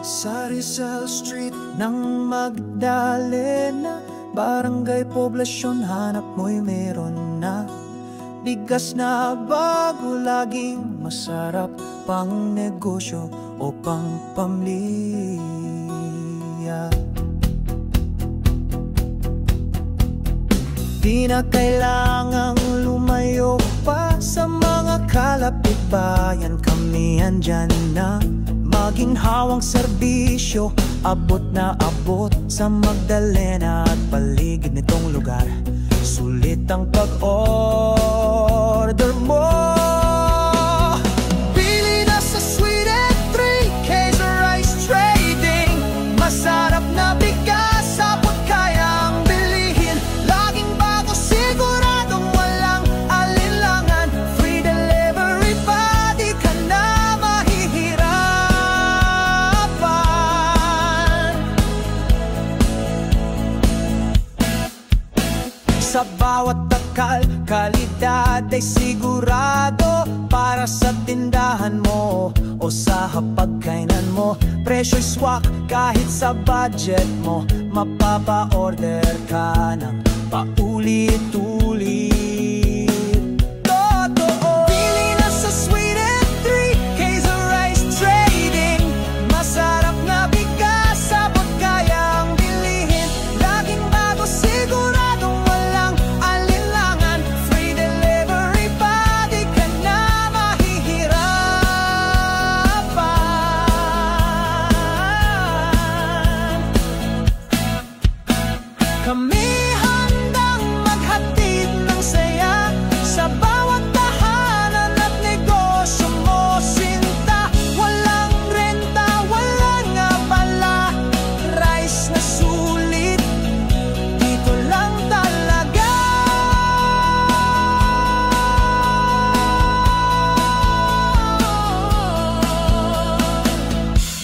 Sa Rizal Street ng Magdalena, Barangay Poblasyon, hanap mo'y meron na. Bigas na bago, laging masarap, pang negosyo o pang pamilya. Di na kailangang lumayo pa sa mga kalapit-bayan, kami andyan na. Maging hawang serbisyo, abot na abot sa Magdalena at paligid nitong lugar. Sulit ang pag-order mo. Pili na sa Sweet and 3K's Rice Trading. Masarap na bigas, sabot kayang bilihin. Laging bago, siguradong walang alinlangan. Free delivery pa, di ka na mahihirapan. Sa bawat takal, kalidad ay sigurado. Para sa tindahan mo o sa hapagkainan mo, presyo'y swak kahit sa budget mo. Mapapa-order ka ng paulit-ulit. Totoo! Pili na sa Sweet and 3K's Rice Trading. Masarap na bigas, sabot kayang bilihin. Laging bago, siguradong walang alinlangan. Free delivery pa, di ka na mahihirapan. Kami handang maghatid ng saya sa bawat tahanan at negosyo mo, sinta. Walang renta, walang abala. Rice na sulit, dito lang talaga.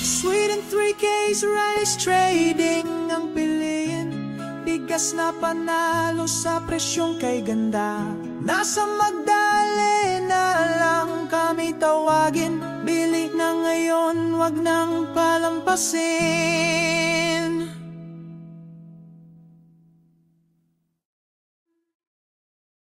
Sweet and 3K's Rice Trading ang piliin. Bigas na panalo sa presyong kay ganda. Nasa Magdalena lang kami tawagin. Bili na ngayon, wag nang palampasin.